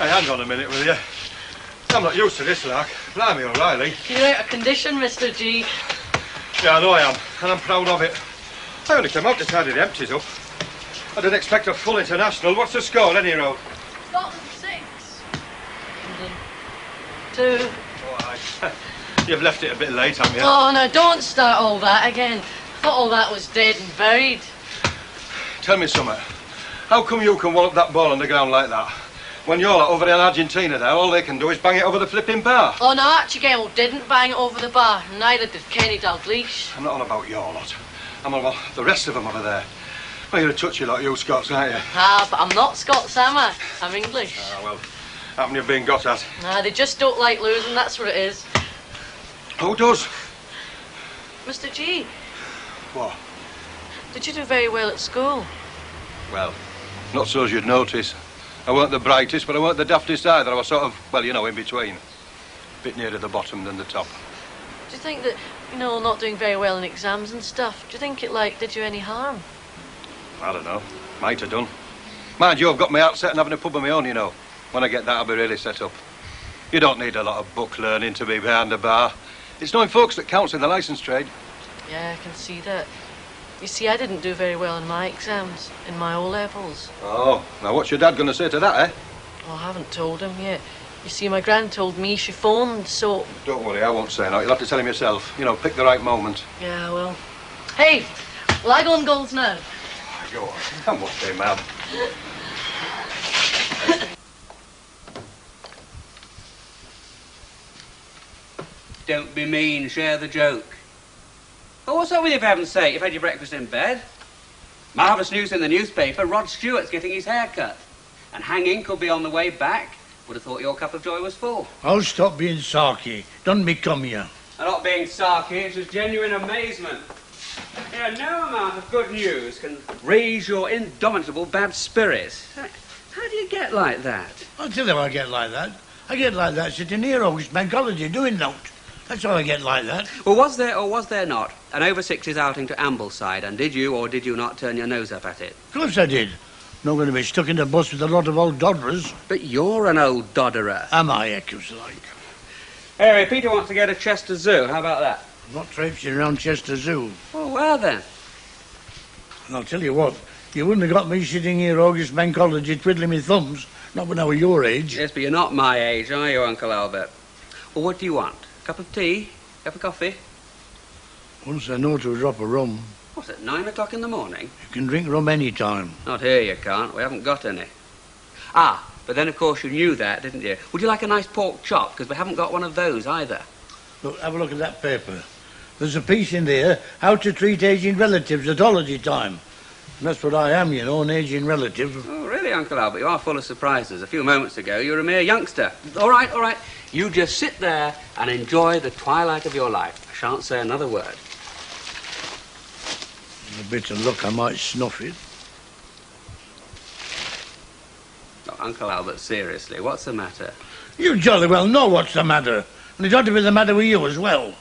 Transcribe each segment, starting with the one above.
Hey, hang on a minute, will you? I'm not used to this, like. Blimey, O'Reilly. You're out of condition, Mr. G. Yeah, I know I am, and I'm proud of it. I only came out to tidy the empties up. I didn't expect a full international. What's the score, any road? Scotland 6. London 2. Oh, aye. You've left it a bit late, haven't you? Oh, no, don't start all that again. I thought all that was dead and buried. Tell me something. How come you can wallop that ball on the ground like that? When you're like over in Argentina there, all they can do is bang it over the flipping bar. Oh, no, Archie Gale didn't bang it over the bar. Neither did Kenny Dalgleish. I'm not on about your lot. I'm on about the rest of them over there. Well, you're a touchy lot, you Scots, aren't you? Ah, but I'm not Scots, am I? I'm English. Ah, well, happen you've been got at. Nah, they just don't like losing, that's what it is. Who does? Mr. G. What? Did you do very well at school? Well, not so as you'd notice. I weren't the brightest, but I weren't the daftest either. I was sort of, well, you know, in between. A bit nearer the bottom than the top. Do you think that, you know, not doing very well in exams and stuff, do you think it, like, did you any harm? I don't know. Might have done. Mind you, I've got my heart set on having a pub of my own, you know. When I get that, I'll be really set up. You don't need a lot of book learning to be behind a bar. It's knowing folks that counts in the licence trade. Yeah, I can see that. You see, I didn't do very well in my exams, in my O-levels. Oh, now what's your dad going to say to that, eh? Well, I haven't told him yet. You see, my gran told me she phoned, so... Don't worry, I won't say no. You'll have to tell him yourself. You know, pick the right moment. Yeah, well... Hey, will I go on goals now? Go on. Come on, stay mad. Don't be mean, share the joke. Oh, what's up with you, for heaven's sake? You've had your breakfast in bed. Marvellous news in the newspaper. Rod Stewart's getting his hair cut. And hanging could be on the way back. Would have thought your cup of joy was full. Oh, stop being sarky. Doesn't become you. I'm not being sarky, it's just genuine amazement. Yeah, no amount of good news can raise your indomitable bad spirits. How do you get like that? I'll tell you how I get like that. I get like that sitting here August Bank Holiday doing note. That's how I get like that. Well, was there or was there not an over-60s outing to Ambleside, and did you or did you not turn your nose up at it? Of course I did. Not going to be stuck in the bus with a lot of old dodderers. But you're an old dodderer. Am I, Eccles, like? Anyway, Peter wants to go to Chester Zoo. How about that? I'm not traipsing around Chester Zoo. Well, where then? And I'll tell you what, you wouldn't have got me sitting here August Bank Holiday twiddling my thumbs. Not when I were your age. Yes, but you're not my age, are you, Uncle Albert? Well, what do you want? Cup of tea? Cup of coffee? Once I know to a drop of rum. What's it, 9 o'clock in the morning? You can drink rum any time. Not here, you can't. We haven't got any. Ah, but then, of course, you knew that, didn't you? Would you like a nice pork chop? Because we haven't got one of those either. Look, have a look at that paper. There's a piece in there, how to treat aging relatives at holiday time. And that's what I am, you know, an aging relative. Oh, really, Uncle Albert? You are full of surprises. A few moments ago, you were a mere youngster. All right, all right. You just sit there and enjoy the twilight of your life. I shan't say another word. With a bit of luck, I might snuff it. Oh, Uncle Albert, seriously, what's the matter? You jolly well know what's the matter. And it ought to be the matter with you as well.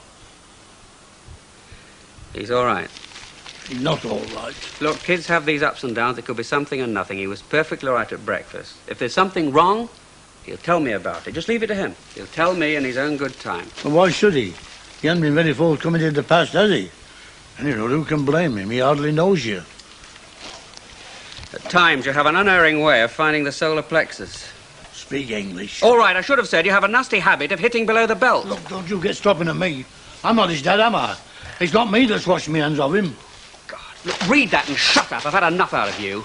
He's all right. He's not all right. Look, kids have these ups and downs. It could be something and nothing. He was perfectly all right at breakfast. If there's something wrong, he'll tell me about it. Just leave it to him. He'll tell me in his own good time. Well, why should he? He hasn't been very forthcoming in the past, has he? And you know, who can blame him? He hardly knows you. At times, you have an unerring way of finding the solar plexus. Speak English. All right, I should have said you have a nasty habit of hitting below the belt. Look, don't you get stopping at me. I'm not his dad, am I? It's not me that's washed my hands of him. God, look, read that and shut up. I've had enough out of you.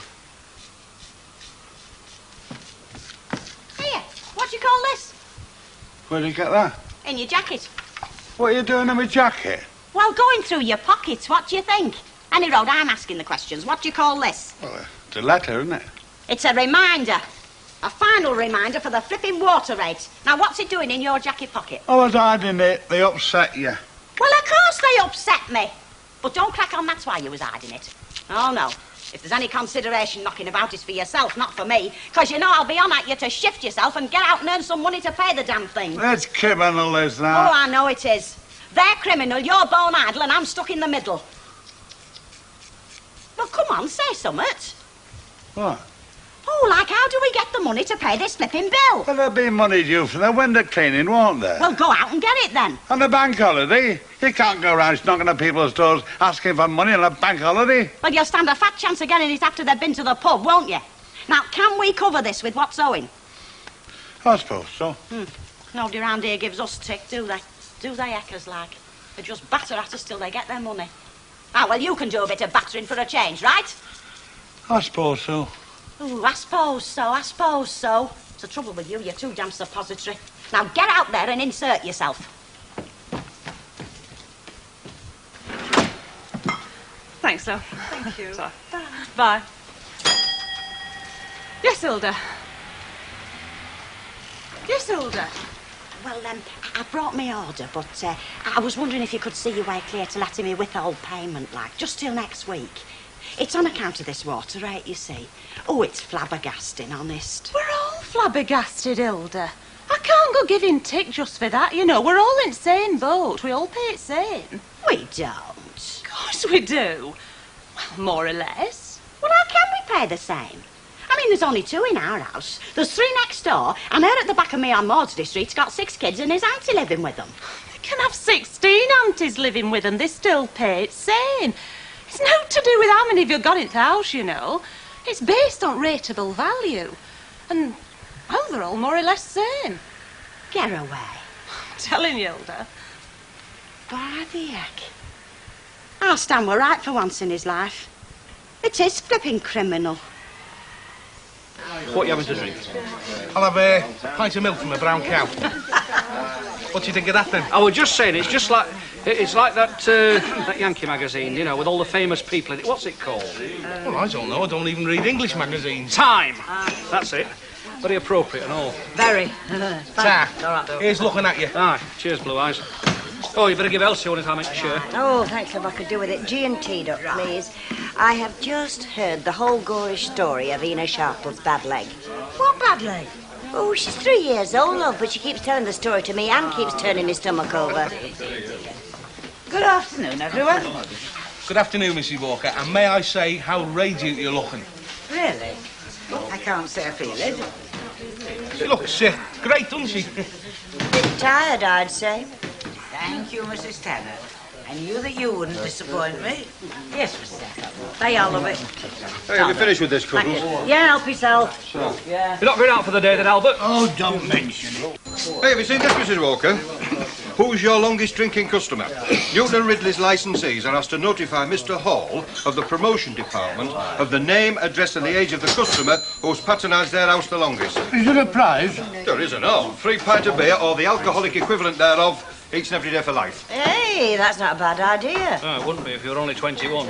Here, what do you call this? Where did you get that? In your jacket. What are you doing in my jacket? Well, going through your pockets, what do you think? Any road, I'm asking the questions. What do you call this? Well, it's a letter, isn't it? It's a reminder. A final reminder for the flipping water rates. Now, what's it doing in your jacket pocket? I was hiding it. They upset you. Well, of course they upset me. But don't crack on, that's why you was hiding it. Oh, no. If there's any consideration knocking about, it's for yourself, not for me. Because you know I'll be on at you to shift yourself and get out and earn some money to pay the damn thing. It's criminal, is Oh, that? I know it is. They're criminal, you're bone idle, and I'm stuck in the middle. Well, come on, say something. What? Oh, like how do we get the money to pay this flipping bill? Well, there'll be money due for the window cleaning, won't there? Well, go out and get it then. On a bank holiday? You can't go around knocking at people's doors asking for money on a bank holiday. Well, you'll stand a fat chance of getting it after they've been to the pub, won't you? Now, can we cover this with what's owing? I suppose so. Nobody round here gives us tick, do they? Do they, Eckers, like? They just batter at us till they get their money. Ah, well, you can do a bit of battering for a change, right? I suppose so. Ooh, I suppose so, I suppose so. It's the trouble with you, you're too damn suppository. Now, get out there and insert yourself. Thanks, love. Thank you. Sorry. Bye. Yes, Hilda. Yes, Hilda. Well, I brought my order, but I was wondering if you could see your way clear to letting me withhold payment, like, just till next week. It's on account of this water rate, you see. Oh, it's flabbergasting, honest. We're all flabbergasted, Hilda. I can't go giving tick just for that, you know. We're all in the same boat. We all pay it same. We don't. Of course we do. Well, more or less. Well, how can we pay the same? I mean, there's only 2 in our house. There's 3 next door, and her at the back of me on Maudsley Street's got 6 kids and his auntie living with them. They can have 16 aunties living with them. They still pay it same. It's not to do with how many of you got in the house, you know. It's based on rateable value. And, well, they're all more or less same. Get away. I'm telling you, Hilda. By the heck. Our Stan were right for once in his life. It is flipping criminal. What are you having to drink? I'll have a pint of milk from a brown cow. What do you think of that, then? I was just saying, it's like that Yankee magazine, you know, with all the famous people in it. What's it called? Well, I don't know. I don't even read English magazines. Time! That's it. Very appropriate and all. Very. Ta. Here's looking at you. Aye, cheers, Blue Eyes. Oh, you better give Elsie one if I'm sure. Oh, thanks if I could do with it. G&T'd up, please. I have just heard the whole gorish story of Ena Sharple's bad leg. What bad leg? Oh, she's 3 years old, love, but she keeps telling the story to me and keeps turning my stomach over. Good afternoon, everyone. Good afternoon, Mrs. Walker, and may I say how radiant you're looking. Really? I can't say I feel it. She looks great, doesn't she? Bit tired, I'd say. Thank you, Mrs. Tanner. I knew that you wouldn't disappoint me. Yes, Mrs. Tanner. They all love it. Hey, have you finished with this, Cuddles? Yeah, help yourself. Yeah. You're not going out for the day then, Albert? Oh, don't mention it. Hey, have you seen this, Mrs. Walker? Who's your longest drinking customer? Newton and Ridley's licensees are asked to notify Mr. Hall of the promotion department of the name, address and the age of the customer who's patronised their house the longest. Is there a prize? There isn't, no. 3 pints of beer or the alcoholic equivalent thereof each and every day for life. Hey, that's not a bad idea. Oh, it wouldn't be if you were only 21.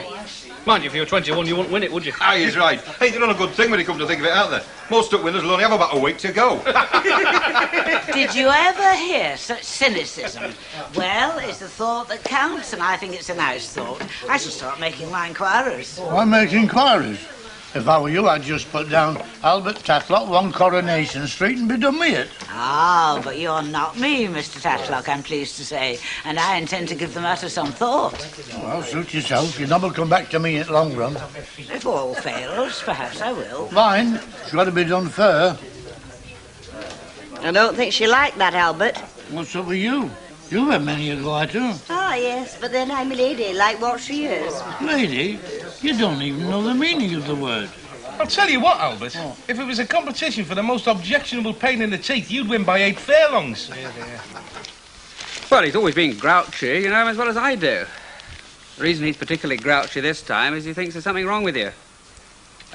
Mind you, if you were 21, you wouldn't win it, would you? Aye, he's right. Hey, they're not a good thing when you come to think of it, aren't they? Most up winners will only have about a week to go. Did you ever hear such cynicism? Well, it's the thought that counts, and I think it's a nice thought. I shall start making my inquiries. Why make inquiries? If I were you, I'd just put down Albert Tatlock, 1 Coronation Street and be done with it. Ah, but you're not me, Mr. Tatlock, I'm pleased to say, and I intend to give the matter some thought. Well, suit yourself. You'll never come back to me in the long run. If all fails, perhaps I will. Fine. It's got to be done fair. I don't think she liked that, Albert. What's up with you? You've had many a go at her. Ah, yes, but then I'm a lady, like what she is. Lady, you don't even know the meaning of the word. I'll tell you what, Albert. If it was a competition for the most objectionable pain in the teeth, you'd win by 8 furlongs. Well, he's always been grouchy, you know, as well as I do. The reason he's particularly grouchy this time is he thinks there's something wrong with you.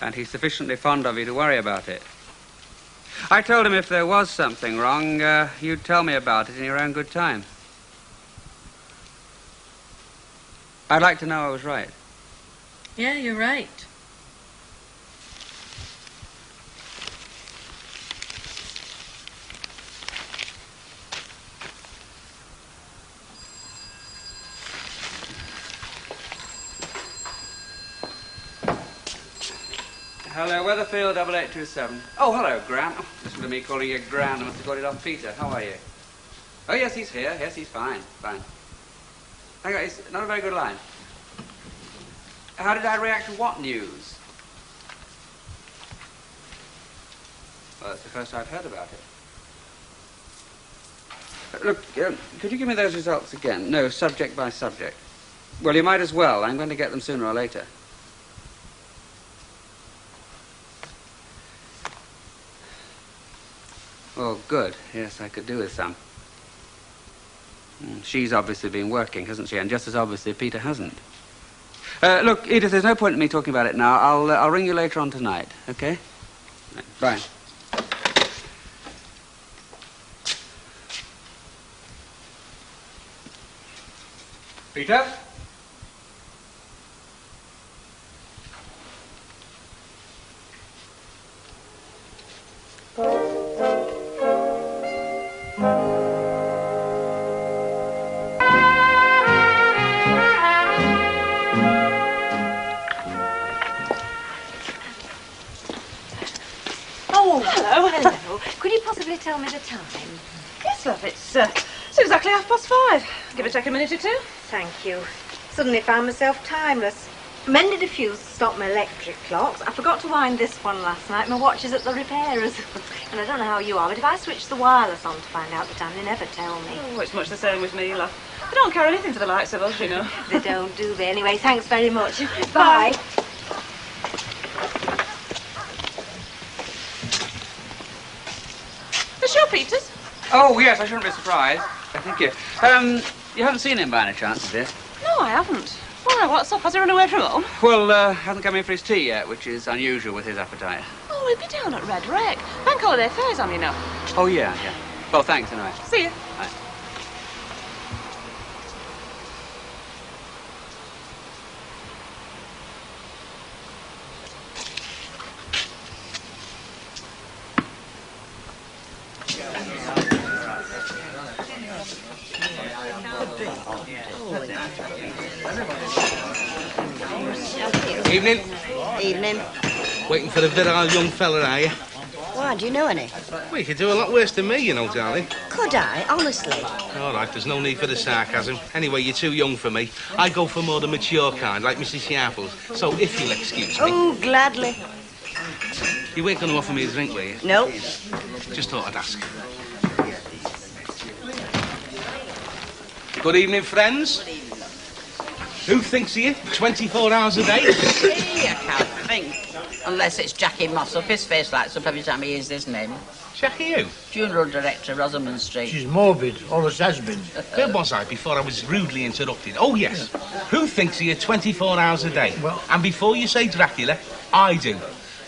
And he's sufficiently fond of you to worry about it. I told him if there was something wrong, you'd tell me about it in your own good time. I'd like to know I was right. Yeah, you're right. Hello, Weatherfield 8827. Oh, hello, Grant. Oh, this was me calling you Grant. I must have got it off Peter. How are you? Oh, yes, he's here. Yes, he's fine. Fine. Hang on, it's not a very good line. How did I react to what news? Well, that's the first I've heard about it. Look, could you give me those results again? No, subject by subject. Well, you might as well. I'm going to get them sooner or later. Oh, good. Yes, I could do with some. She's obviously been working, hasn't she? And just as obviously, Peter hasn't. Look, Edith, there's no point in me talking about it now. I'll ring you later on tonight, okay? Bye. Peter? Oh, hello, hello. Could you possibly tell me the time? Yes, love, it's exactly 5:30. Give it take a minute or two. Thank you. Suddenly found myself timeless. Mended a fuse to stop my electric clocks. I forgot to wind this one last night. My watch is at the repairer's. And I don't know how you are, but if I switch the wireless on to find out the time, they never tell me. Oh, it's much the same with me, love. They don't care anything to the likes of us, you know. They don't, do they? Anyway, thanks very much. Bye. The show, Peters? Oh, yes, I shouldn't be surprised. Thank you. You haven't seen him by any chance, have you? No, I haven't. Why, what's up? Has he run away from home? Well, hasn't come in for his tea yet, which is unusual with his appetite. Oh, he'll be down at Red Wreck. Bank holiday fair's on, you know. Oh, yeah. Well, thanks, anyway. See you. Bye. Evening. Evening. Waiting for the virile young fella, are you? Why, do you know any? Well, you could do a lot worse than me, you know, darling. Could I? Honestly? All right, there's no need for the sarcasm. Anyway, you're too young for me. I go for more the mature kind, like Mrs. Sharples. So, if you'll excuse me... Oh, gladly. You weren't going to offer me a drink, were you? No. Just thought I'd ask. Good evening, friends. Who thinks of you 24 hours a day? Hey, I can't think. Unless it's Jackie Mossop. His face lights up every time he hears this name. Jackie who? Funeral director, Rosamond Street. She's morbid, always has been. Where was I before I was rudely interrupted? Oh, yes. Who thinks of you 24 hours a day? Well... And before you say Dracula, I do.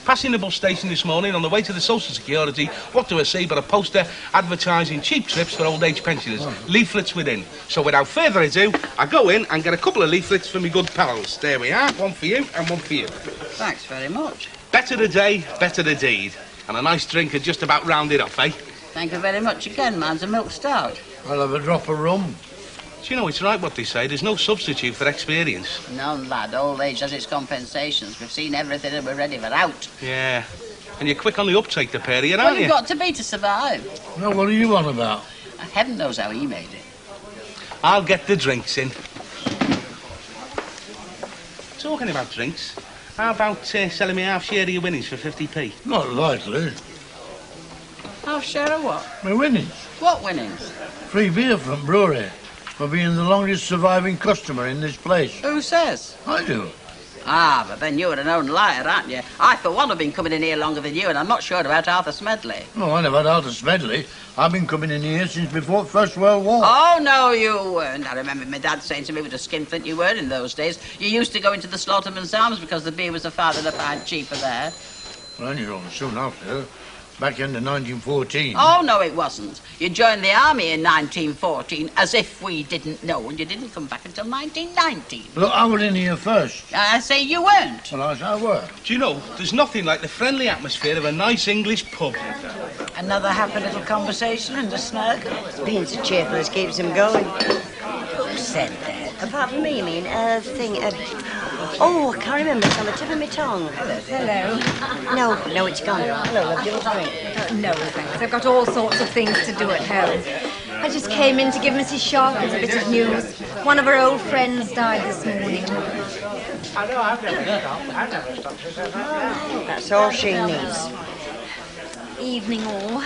Passing the bus station this morning on the way to the Social Security, what do I see but a poster advertising cheap trips for old age pensioners. Oh. Leaflets within. So without further ado, I go in and get a couple of leaflets for me good pals. There we are, one for you and one for you. Thanks very much. Better the day, better the deed. And a nice drink would just about round it off, eh? Thank you very much again. Mine's a milk stout. I'll have a drop of rum. Do you know, it's right what they say. There's no substitute for experience. None, lad. Old age has its compensations. We've seen everything and we're ready for out. Yeah. And you're quick on the uptake, the pair of you, aren't Well, you? you've got to be to survive. No, what are you on about? Heaven knows how he made it. I'll get the drinks in. Talking about drinks, how about selling me half share of your winnings for 50p? Not likely. Half share of what? My winnings. What winnings? Free beer from brewery for being the longest surviving customer in this place. Who says? I do. Ah, but then you're an own liar, aren't you? I, for one, have been coming in here longer than you, and I'm not sure about Arthur Smedley. No, I never had Arthur Smedley. I've been coming in here since before the First World War. Oh, no, you weren't. I remember my dad saying to me with a skinflint you were in those days. You used to go into the Slaughterman's Arms because the beer was a farthing a pint cheaper there. Well, you know, soon after, back in 1914. Oh, no, it wasn't. You joined the army in 1914 as if we didn't know, and you didn't come back until 1919. Look, I was in here first. I say you weren't. Well, I were. Do you know, there's nothing like the friendly atmosphere of a nice English pub. Another happy little conversation and a snug. Being so cheerful as keeps him going. Who said that? Apart from me, you mean? Oh, I can't remember. It's on the tip of my tongue. Hello. No, it's gone. Hello, love. Do you want a drink? No, thanks. I've got all sorts of things to do at home. I just came in to give Mrs. Sharples a bit of news. One of her old friends died this morning. That's all she needs. Evening all.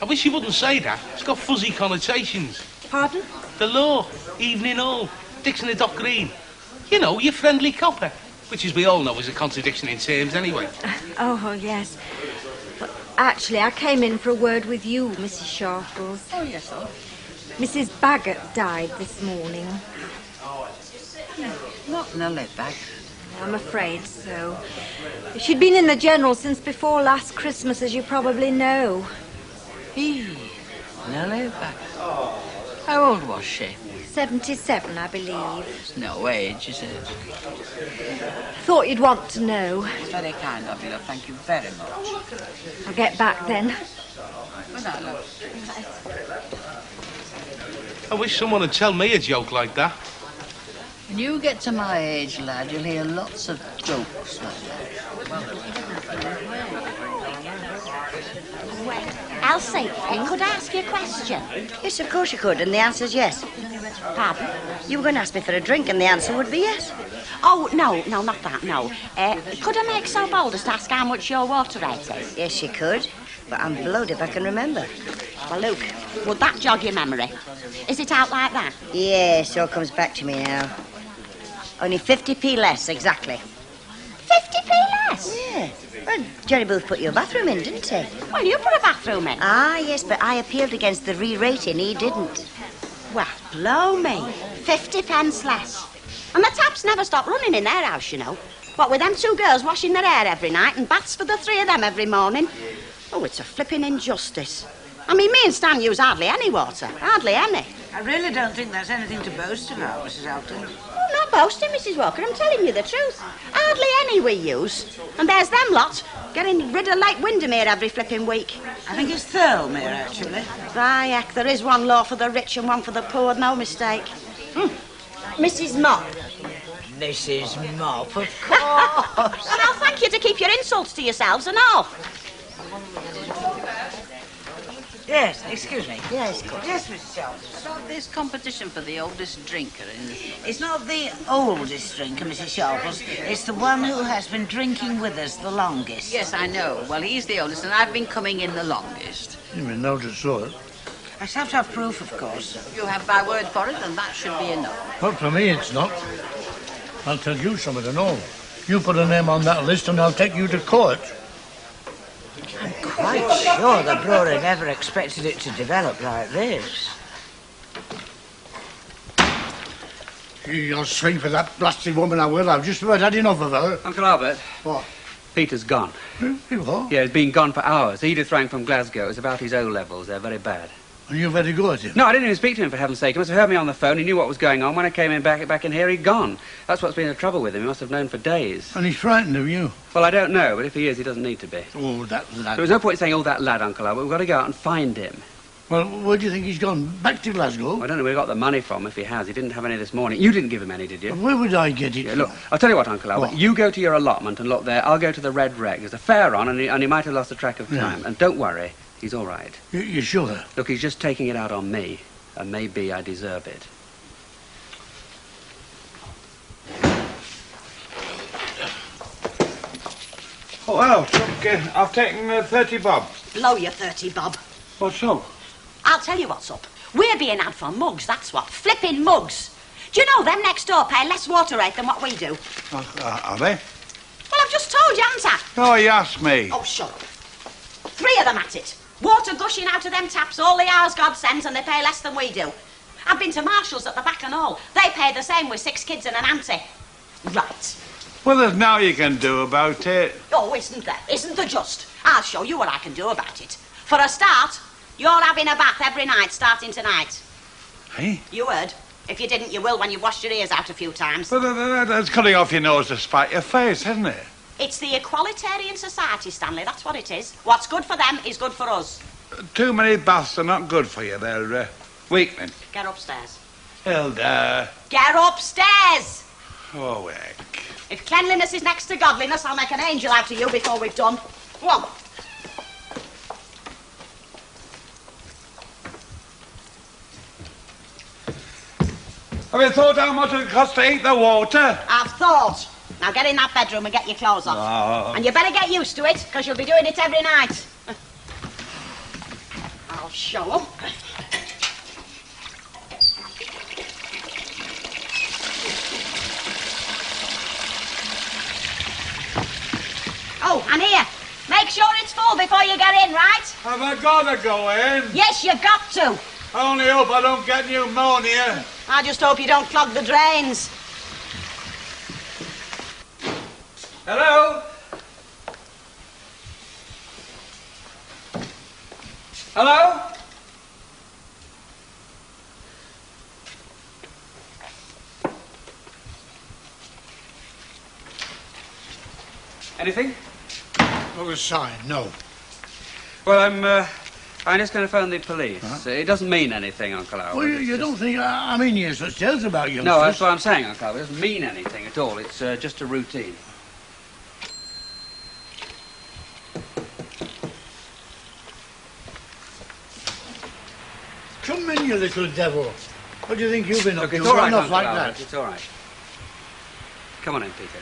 I wish you wouldn't say that. It's got fuzzy connotations. Pardon? The law, evening all, Dixon and Dock Green. You know, your friendly copper. Which, as we all know, is a contradiction in terms anyway. Oh, yes. But actually, I came in for a word with you, Mrs. Sharples. Oh, yes, sir. Mrs. Baggett died this morning. Not Nellie Baggett. I'm afraid so. She'd been in the General since before last Christmas, as you probably know. Nellie Baggett. How old was she? 77, I believe. It's no age, is it? Thought you'd want to know. It's very kind of you, love. Thank you very much. I'll get back then. Good night, love. I wish someone would tell me a joke like that. When you get to my age, lad, you'll hear lots of jokes like that. Elsie, could I ask you a question? Yes, of course you could, and the answer's yes. Pardon? You were going to ask me for a drink, and the answer would be yes. Oh, no, not that, no. Could I make so bold as to ask how much your water rate is? Yes, you could, but I'm blowed if I can remember. Well, Luke, would that jog your memory? Is it out like that? Yes, all comes back to me now. Only 50p less, exactly. 50p less? Yeah. Well, Jerry Booth put your bathroom in, didn't he? Well, you put a bathroom in. Ah, yes, but I appealed against the re-rating. He didn't. Well, blow me. 50 pence less. And the taps never stop running in their house, you know. What, with them two girls washing their hair every night and baths for the three of them every morning? Oh, it's a flipping injustice. I mean, me and Stan use hardly any water. Hardly any. I really don't think that's anything to boast about, Mrs. Elton. Oh, not boasting, Mrs. Walker. I'm telling you the truth. Hardly any we use. And there's them lot, getting rid of Lake Windermere every flipping week. I think it's Thirlmere, actually. Ah, heck, there is one law for the rich and one for the poor, no mistake. Mrs. Mop. Mrs. Mop, of course. And I'll thank you to keep your insults to yourselves and all. Yes, excuse me. Yes, of course. Yes, Mrs. Shelton. About this competition for the oldest drinker in the... It's not the oldest drinker, Mrs. Sharples. It's the one who has been drinking with us the longest. Yes, I know. Well, he's the oldest, and I've been coming in the longest. You mean notice so? I have to have proof, of course. If you have my word for it, then that should be enough. Not for me, it's not. I'll tell you something to know. You put a name on that list and I'll take you to court. I'm quite sure the brewery never expected it to develop like this. You'll swing for that blasted woman, I will. I've just about had enough of her. Uncle Albert. What? Peter's gone. You what? Yeah, he's been gone for hours. Edith rang from Glasgow. It's about his O-levels. They're very bad. And you've had to go at him? No, I didn't even speak to him, for heaven's sake. He must have heard me on the phone. He knew what was going on. When I came in back in here, he'd gone. That's what's been the trouble with him. He must have known for days. And he's frightened of you? Well, I don't know, but if he is, he doesn't need to be. Oh, that lad. There was no point in saying, oh, that lad, Uncle Albert. We've got to go out and find him. Well, where do you think he's gone? Back to Glasgow? I don't know where he got the money from, if he has. He didn't have any this morning. You didn't give him any, did you? Where would I get it? Yeah, look, I'll tell you what, Uncle Albert. What? You go to your allotment and look there. I'll go to the Red Reg. There's a fair on, and he might have lost the track of time. Yeah. And don't worry, he's all right. You sure? Look, he's just taking it out on me, and maybe I deserve it. Oh, well, Chuck, I've taken 30 bob. Blow your 30 bob. What's up? I'll tell you what's up. We're being had for mugs, that's what. Flipping mugs. Do you know them next door pay less water rate than what we do? Are they? Well, I've just told you, haven't I? Oh, you asked me. Oh, shut up. 3 of them at it. Water gushing out of them taps all the hours God sends, and they pay less than we do. I've been to Marshall's at the back and all. They pay the same with 6 kids and an auntie. Right. Well, there's now you can do about it. Oh, isn't there? Isn't there just? I'll show you what I can do about it. For a start, you're having a bath every night, starting tonight. Hey? You heard. If you didn't, you will when you've washed your ears out a few times. Well, that's cutting off your nose to spite your face, isn't it? It's the Equalitarian Society, Stanley, that's what it is. What's good for them is good for us. Too many baths are not good for you. They're weakening. Get upstairs. Hilda. Get upstairs! Oh, heck. If cleanliness is next to godliness, I'll make an angel out of you before we've done. Go on. Have you thought how much it costs to heat the water? I've thought. Now get in that bedroom and get your clothes off. Oh. And you better get used to it, because you'll be doing it every night. I'll show 'em. Oh, and here, make sure it's full before you get in, right? Have I got to go in? Yes, you've got to. I only hope I don't get pneumonia. I just hope you don't clog the drains. Hello? Hello? Anything? Not a sign, no. Well, I'm just going to phone the police. It doesn't mean anything, Uncle Albert. Well, you don't think I'm in here such tales about youngsters? No, that's what I'm saying, Uncle Albert. It doesn't mean anything at all. It's just a routine. Come in, you little devil. What do you think you've been up Look, to? it's all right, Run off Uncle like Albert. that. It's all right. Come on in, Peter.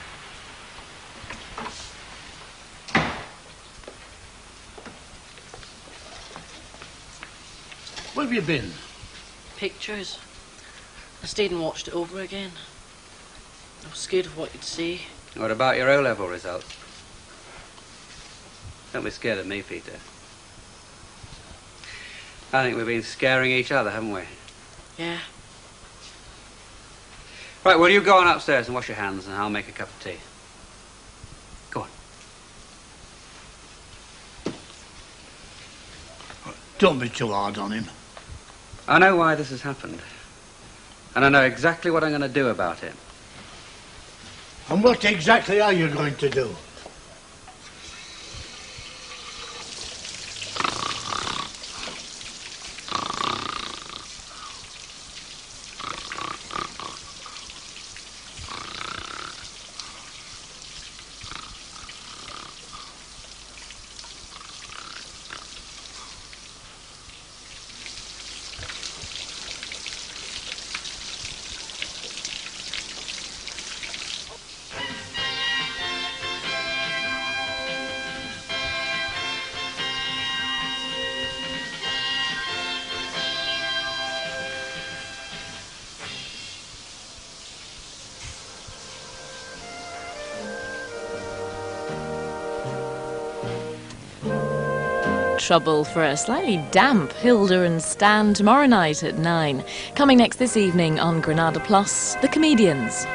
Where have you been? Pictures. I stayed and watched it over again. I was scared of what you'd see. What about your O-level results? Don't be scared of me, Peter. I think we've been scaring each other, haven't we? Yeah. Right, well, you go on upstairs and wash your hands, and I'll make a cup of tea. Go on. Don't be too hard on him. I know why this has happened. And I know exactly what I'm going to do about it. And what exactly are you going to do? Trouble for a slightly damp Hilda and Stan tomorrow night at 9. Coming next this evening on Granada Plus, The Comedians.